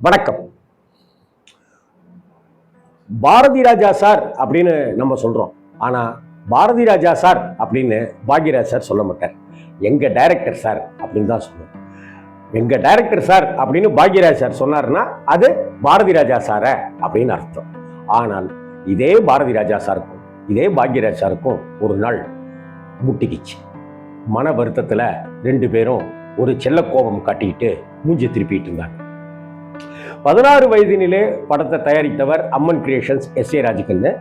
வணக்கம். பாரதி ராஜா சார் அப்படின்னு நம்ம சொல்றோம். ஆனா பாரதி ராஜா சார் அப்படின்னு பாக்யராஜ் சார் சொல்ல மாட்டார். எங்க டைரக்டர் சார் அப்படின்னு தான் சொல்லுவோம். எங்க டைரக்டர் சார் அப்படின்னு பாக்யராஜ் சார் சொன்னார்னா அது பாரதி ராஜா சார அப்படின்னு அர்த்தம். ஆனால் இதே பாரதி ராஜா சாருக்கும் இதே பாக்யராஜ் சாருக்கும் ஒரு நாள் முட்டிக்கிச்சு. மன வருத்தத்துல ரெண்டு பேரும் ஒரு செல்ல கோபம் காட்டிக்கிட்டு மூஞ்சி திருப்பிட்டு இருந்தாங்க. 16 வயதினிலே படத்தை தயாரித்தவர் அம்மன் கிரியேஷன்ஸ் எஸ் ஏ ராஜகண்ணு.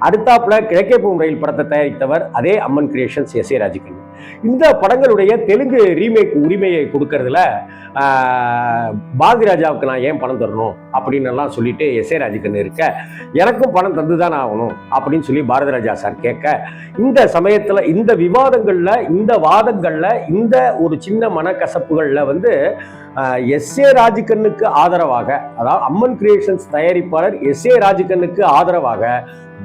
அடுத்தாப்புல கிழக்கே போகும் ரயில் படத்தை தயாரித்தவர் அதே அம்மன் கிரியேஷன்ஸ் எஸ் ஏ ராஜகண்ணு. இந்த படங்களுடைய தெலுங்கு ரீமேக் உரிமையை கொடுக்கறதுல பாரதி ராஜாவுக்கு நான் ஏன் பணம் தரணும் அப்படின்னு எல்லாம் சொல்லிட்டு எஸ் ஏ ராஜகண்ணு இருக்க, எனக்கும் பணம் தந்துதான் ஆகணும் அப்படின்னு சொல்லி பாரதி ராஜா சார் கேட்க, இந்த சமயத்துல இந்த விவாதங்கள்ல இந்த வாதங்கள்ல இந்த ஒரு சின்ன மனக்கசப்புகள்ல எஸ் ஏ ராஜகண்ணுக்கு ஆதரவாக, அதாவது அம்மன் கிரியேஷன்ஸ் தயாரிப்பாளர் எஸ் ஏ ராஜகண்ணுக்கு ஆதரவாக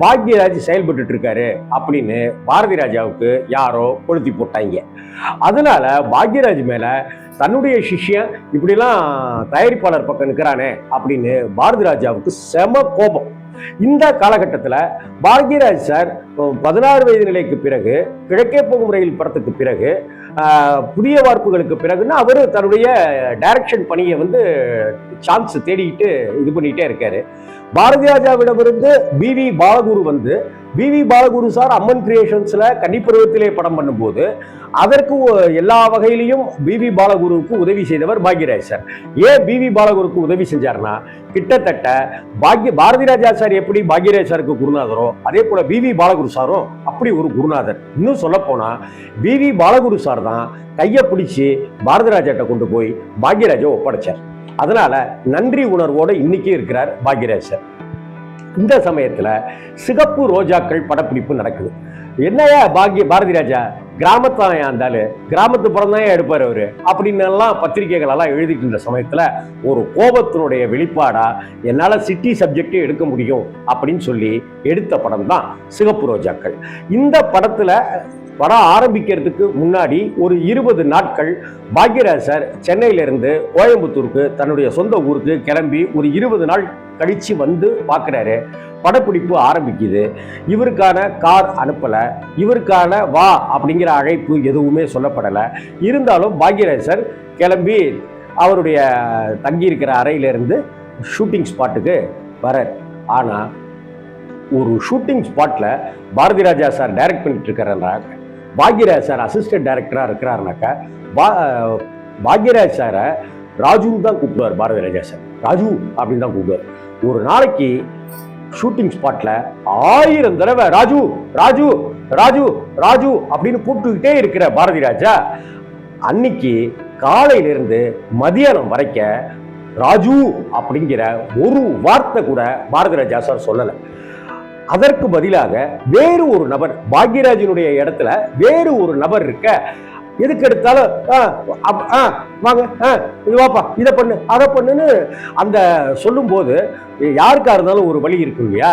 பாக்யராஜ் செயல்பட்டு இருக்காரு அப்படின்னு பாரதி ராஜாவுக்கு யாரோ கொளுத்தி போட்டாங்க. அதனால பாக்யராஜ் மேல தன்னுடைய சிஷ்யன் இப்படிலாம் தயாரிப்பாளர் பக்கம் நிற்கிறானே அப்படின்னு பாரதி ராஜாவுக்கு செம கோபம். இந்த காலகட்டத்தில் பாக்யராஜ் சார் 16 வயது நிலைக்கு பிறகு, கிழக்கே போகும் ரயில் படத்துக்கு பிறகு, புதிய வார்ப்புகளுக்கு பிறகுன்னா அவர் தன்னுடைய டைரக்ஷன் பணியை சான்ஸ் தேடிக்கிட்டு இது பண்ணிக்கிட்டே இருக்காரு. பாரதி ராஜாவிடமிருந்து பிவி பாலகுரு சார் அம்மன் கிரியேஷன்ஸ்ல கன்னிப்பருவத்திலே படம் பண்ணும்போது அதற்கு எல்லா வகையிலையும் பிவி பாலகுருக்கு உதவி செய்தவர் பாக்யராஜ் சார். ஏன் பிவி பாலகுருக்கு உதவி செஞ்சார்னா, கிட்டத்தட்ட பாரதி ராஜா சார் எப்படி பாக்யராஜ் சாருக்கு குருநாதரோ அதே போல பிவி பாலகுரு சாரும் அப்படி ஒரு குருநாதர். இன்னும் சொல்ல போனா பிவி பாலகுரு சார் தான் கையை பிடிச்சி பாரதி ராஜாட்ட கொண்டு போய் பாக்யராஜை ஒப்படைச்சார். அதனால நன்றி உணர்வோடு இன்னைக்கு இருக்கிறார் பாக்யராஜ் சார். இந்த சமயத்துல சிகப்பு ரோஜாக்கள் படப்பிடிப்பு நடக்குது. என்னையா பாரதி ராஜா கிராமத்தான் இருந்தாலும் கிராமத்து படம் தான் எடுப்பார் அவரு அப்படின்னு எல்லாம் பத்திரிகைகள் எல்லாம் எழுதிட்டு இருந்த சமயத்துல ஒரு கோபத்தினுடைய வெளிப்பாடா என்னால சிட்டி சப்ஜெக்டே எடுக்க முடியும் அப்படின்னு சொல்லி எடுத்த படம் தான் சிகப்பு ரோஜாக்கள். இந்த படத்துல படம் ஆரம்பிக்கிறதுக்கு முன்னாடி ஒரு 20 நாட்கள் பாக்யராஜ் சார் சென்னையிலிருந்து கோயம்புத்தூருக்கு தன்னுடைய சொந்த ஊருக்கு கிளம்பி ஒரு 20 நாள் கழிச்சு பார்க்குறாரு. படப்பிடிப்பு ஆரம்பிக்குது. இவருக்கான கார் அனுப்பலை, இவருக்கான வா அப்படிங்கிற அழைப்பு எதுவுமே சொல்லப்படலை. இருந்தாலும் பாக்யராஜ் சார் கிளம்பி அவருடைய தங்கியிருக்கிற அறையிலிருந்து ஷூட்டிங் ஸ்பாட்டுக்கு வரார். ஆனால் ஒரு ஷூட்டிங் ஸ்பாட்டில் பாரதி ராஜா சார் டைரக்ட் பண்ணிட்டு இருக்கிறாங்க, பாக்யராஜ் சார் அசிஸ்டன்ட் டைரக்டராக இருக்கிறாருனாக்கா பாக்யராஜ் சாரை ராஜுன்னு தான் கூப்பிடுவார். பாரதி ராஜா சார் ராஜு அப்படின்னு தான் கூப்பிடுவார். ஒரு நாளைக்கு ஷூட்டிங் ஸ்பாட்ல 1000 தடவை ராஜு ராஜு ராஜு ராஜு அப்படின்னு கூப்பிட்டுக்கிட்டே இருக்கிற பாரதி ராஜா அன்னைக்கு காலையிலிருந்து மதியானம் வரைக்க ராஜு அப்படிங்கிற ஒரு வார்த்தை கூட பாரதி ராஜா சார் சொல்லலை. அதற்கு பதிலாக வேறு ஒரு நபர், பாக்யராஜனுடைய இடத்துல வேறு ஒரு நபர் இருக்க, எதுக்கு எடுத்தாலும் வாங்க இது வாப்பா இதை பண்ணு அதை பண்ணுன்னு அந்த சொல்லும் போது யாருக்கா இருந்தாலும் ஒரு வலி இருக்கும் இல்லையா,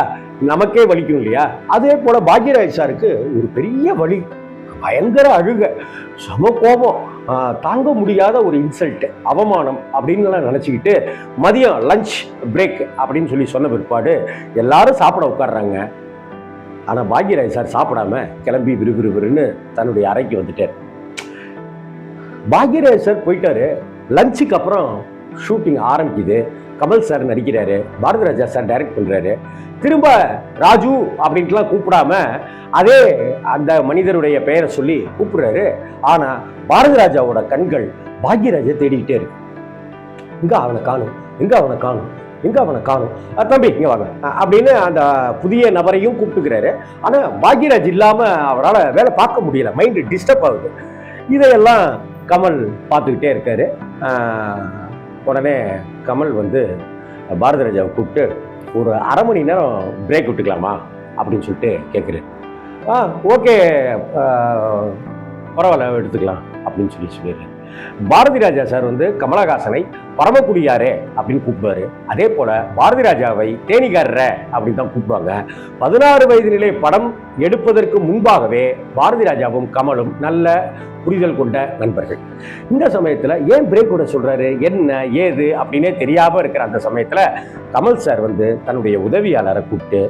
நமக்கே வலிக்கும் இல்லையா. அதே போல பாக்யராஜ் சாருக்கு ஒரு பெரிய வலி, பயங்கர அழுக, சம கோபம், தாங்க முடியாத ஒரு இன்சல்ட், அவமானம் அப்படின்னு நினைச்சுக்கிட்டு மதியம் லஞ்ச் பிரேக் அப்படின்னு சொல்லி சொன்ன பிற்பாடு எல்லாரும் சாப்பிட உட்காடுறாங்க. ஆனா பாக்யராஜ் சார் சாப்பிடாம கிளம்பி விறுவிறுன்னு தன்னுடைய அறைக்கு வந்துட்டார். பாக்யராஜ் சார் போயிட்டாரு. லஞ்சுக்கு அப்புறம் ஷூட்டிங் ஆரம்பிக்குது. கமல் சார் நடிக்கிறாரு, பாரதி ராஜா சார் டைரக்ட் பண்றாரு. திரும்ப ராஜு அப்படின்ட்டுலாம் கூப்பிடாம அதே அந்த மனிதருடைய பெயரை சொல்லி கூப்பிடுறாரு. ஆனா பாரதி ராஜாவோட கண்கள் பாக்யராஜை தேடிக்கிட்டே இருக்கு. எங்க அவனை காணும், எங்க அவனை காணும், எங்க அவனை காணும், தம்பி இங்க வாங்க அப்படின்னு அந்த புதிய நபரையும் கூப்பிட்டுக்கிறாரு. ஆனா பாக்யராஜ் இல்லாம அவரால் வேலை பார்க்க முடியல, மைண்ட் டிஸ்டர்ப் ஆகுது. இதையெல்லாம் கமல் பார்த்துக்கிட்டே இருக்காரு. உடனே கமல் பாரதி ராஜாவை கூப்பிட்டு ஒரு அரை மணி நேரம் பிரேக் விட்டுக்கலாமா அப்படின்னு சொல்லிட்டு கேட்குறாரு. ஓகே பரவாயில்ல எடுத்துக்கலாம் அப்படின்னு சொல்லிடுறாரு. பாரதி ராஜா சார் வந்து கமலஹாசனை பரமக்குடியாரே அப்படின்னு கூப்பிடுவாரு. அதே போல பாரதி ராஜாவை தேனிகாரர அப்படின்னு தான் கூப்பிடுவாங்க. 16 வயது நிலை படம் எடுப்பதற்கு முன்பாகவே பாரதி ராஜாவும் கமலும் நல்ல புரிதல் கொண்ட நண்பர்கள். இந்த சமயத்துல ஏன் பிரேக் விட சொல்றாரு, என்ன ஏது அப்படின்னே தெரியாம இருக்கிற அந்த சமயத்துல கமல் சார் வந்து தன்னுடைய உதவியாளரை கூப்பிட்டு,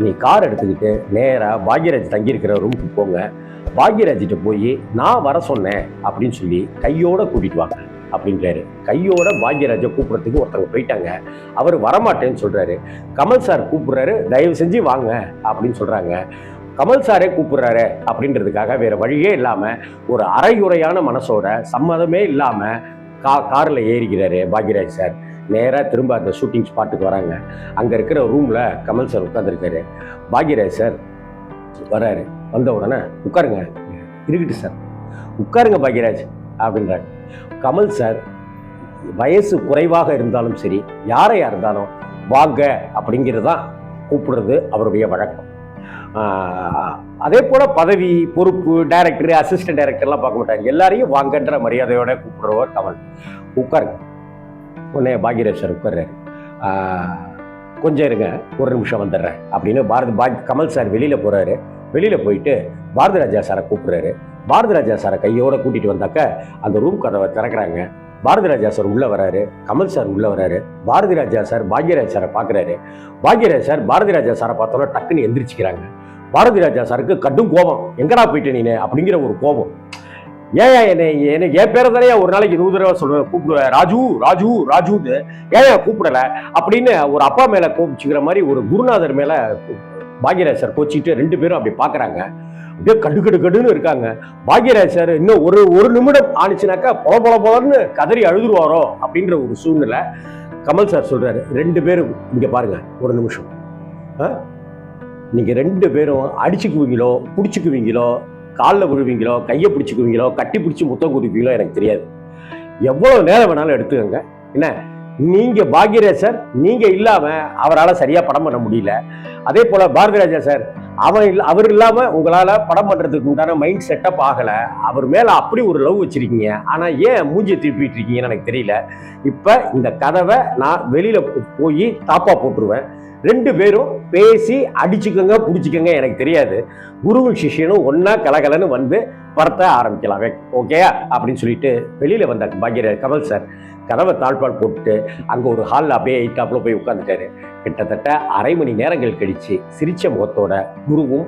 நீ கார் எடுத்துக்கிட்டு நேரா பாக்யராஜ் தங்கியிருக்கிற ரூமுக்கு போங்க, பாக்யராஜிட்ட போய் நான் வர சொன்னேன் அப்படின்னு சொல்லி கையோட கூட்டிட்டு வாங்க அப்படின்றாரு. கையோட பாக்யராஜை கூப்பிடுறதுக்கு ஒருத்தவங்க போயிட்டாங்க. அவர் வரமாட்டேன்னு சொல்றாரு. கமல் சார் கூப்பிடுறாரு, தயவு செஞ்சு வாங்க அப்படின்னு சொல்றாங்க. கமல் சாரே கூப்பிடுறாரு அப்படின்றதுக்காக வேற வழியே இல்லாம ஒரு அரையுறையான மனசோட சம்மதமே இல்லாம கார்ல ஏறிக்கிறாரு பாக்யராஜ் சார். நேராக திரும்ப அந்த ஷூட்டிங் ஸ்பாட்டுக்கு வராங்க. அங்கே இருக்கிற ரூமில் கமல் சார் உட்காந்துருக்காரு. பாக்யராஜ் சார் வராரு. வந்த உடனே உட்காருங்க, இருக்கட்டு சார், உட்காருங்க பாக்யராஜ் அப்படின்றாங்க. கமல் சார் வயசு குறைவாக இருந்தாலும் சரி, யாரையா இருந்தாலும் வாங்க அப்படிங்கிறது தான் கூப்பிடுறது அவருடைய வழக்கம். அதே போல பதவி, பொறுப்பு, டைரக்டர், அசிஸ்டன்ட் டைரக்டர்லாம் பார்க்க மாட்டாங்க. எல்லாரையும் வாங்கன்ற மரியாதையோட கூப்பிடுறவர் கமல். உட்காருங்க. உடனே பாக்யராஜ் சார் உட்கார்றாரு. கொஞ்சம் இருங்க, ஒரு நிமிஷம் வந்துடுறேன் அப்படின்னு கமல் சார் வெளியில் போகிறாரு. வெளியில் போயிட்டு பாரதி ராஜா சாரை கூப்பிட்றாரு. பாரதி ராஜா சாரை கையோடு கூட்டிகிட்டு வந்தாக்க அந்த ரூம் கதவை திறக்கிறாங்க. பாரதி ராஜா சார் உள்ளே வராரு, கமல் சார் உள்ளே வராரு. பாரதி ராஜா சார் பாக்யராஜ் சாரை பார்க்குறாரு. பாக்யராஜ் சார் பாரதி ராஜா சாரை பார்த்தோன்னா டக்குன்னு எந்திரிச்சிக்கிறாங்க. பாரதி ராஜா சாருக்கு கடும் கோபம். எங்கடா போயிட்டு நீனு அப்படிங்கிற ஒரு கோபம். ஏன் என்னை என் பேரை தானே ஒரு நாளைக்கு 100 தடவை சொல்லுவேன், கூப்பிடுவேன், ராஜு ராஜு ராஜுன்னு ஏன் கூப்பிடல அப்படின்னு ஒரு அப்பா மேல கோபிச்சுக்கிற மாதிரி ஒரு குருநாதர் மேல பாக்யராஜ் சார் கோச்சிக்கிட்டு 2 பேரும் அப்படி பாக்குறாங்க. அப்படியே கடுன்னு இருக்காங்க. பாக்யராஜ் சார் இன்னும் ஒரு நிமிடம் ஆனிச்சுனாக்கா பொலன்னு கதறி அழுதுருவாரோ அப்படின்ற ஒரு சூழ்நிலை. கமல் சார் சொல்றாரு, 2 பேரும் இங்க பாருங்க, ஒரு நிமிஷம், நீங்க 2 பேரும் அடிச்சுக்குவீங்களோ, பிடிச்சிக்குவீங்களோ, காலில் விழுவீங்களோ, கையை பிடிச்சிக்குவீங்களோ, கட்டி பிடிச்சி முத்தம் கொடுப்பீங்களோ எனக்கு தெரியாது. எவ்வளவு நேரம் வேணாலும் எடுத்துக்கோங்க. என்ன, நீங்க பாக்யராஜ் சார் நீங்க இல்லாம அவரால் சரியா படம் பண்ண முடியல. அதே போல பாரதி ராஜா சார் அவர் இல்லாம உங்களால படம் பண்றதுக்கு உண்டான மைண்ட் செட்டப் ஆகல. அவர் மேல அப்படி ஒரு லவ் வச்சிருக்கீங்க. ஆனா ஏன் மூஞ்சியை திருப்பிட்டு இருக்கீங்கன்னு எனக்கு தெரியல. இப்ப இந்த கதவை நான் வெளியில போய் தாப்பா போட்டுருவேன். 2 பேரும் பேசி அடிச்சுக்கோங்க, பிடிச்சிக்கோங்க, எனக்கு தெரியாது. குருவும் சிஷியனும் ஒன்னா கலகலன்னு வந்து படத்தை ஆரம்பிக்கலாம், ஓகேயா அப்படின்னு சொல்லிட்டு வெளியில வந்த கமல் சார் கதவை தாழ்பால் போட்டுட்டு அங்கே ஒரு ஹாலில் அப்படியே எயிட்டாப்புல போய் உட்காந்துட்டாரு. கிட்டத்தட்ட அரை மணி நேரங்கள் கழிச்சு சிரிச்ச முகத்தோட குருவும்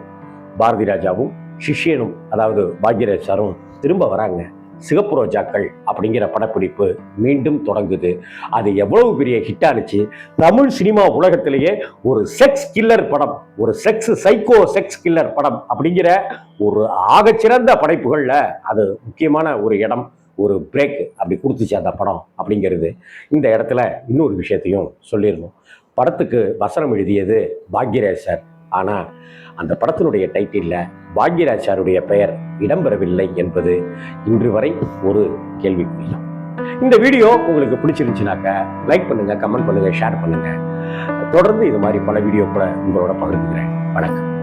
பாரதி ராஜாவும் சிஷியனும், அதாவது பாக்யராஜ் சாரும் திரும்ப வராங்க. சிகப்பு ரோஜாக்கள் அப்படிங்கிற படப்பிடிப்பு மீண்டும் தொடங்குது. அது எவ்வளவு பெரிய ஹிட் ஆனிச்சு. தமிழ் சினிமா உலகத்திலேயே ஒரு செக்ஸ் கில்லர் படம், ஒரு சைக்கோ செக்ஸ் கில்லர் படம் அப்படிங்கிற ஒரு ஆகச்சிறந்த படைப்புகள்ல அது முக்கியமான ஒரு இடம், ஒரு பிரேக் அப்படி கொடுத்துச்சு அந்த படம் அப்படிங்கிறது. இந்த இடத்துல இன்னொரு விஷயத்தையும் சொல்லிடணும். படத்துக்கு வசனம் எழுதியது பாக்யராஜ் சார். ஆனால் அந்த படத்தினுடைய டைட்டிலில் பாக்யராஜ் சாருடைய பெயர் இடம்பெறவில்லை என்பது இன்று வரை ஒரு கேள்விக்குறியா. இந்த வீடியோ உங்களுக்கு பிடிச்சிருந்துச்சுனாக்க லைக் பண்ணுங்க, கமெண்ட் பண்ணுங்க, ஷேர் பண்ணுங்க. தொடர்ந்து இது மாதிரி பல வீடியோக்களை உங்களோட பகிர்ந்துக்கிறேன். வணக்கம்.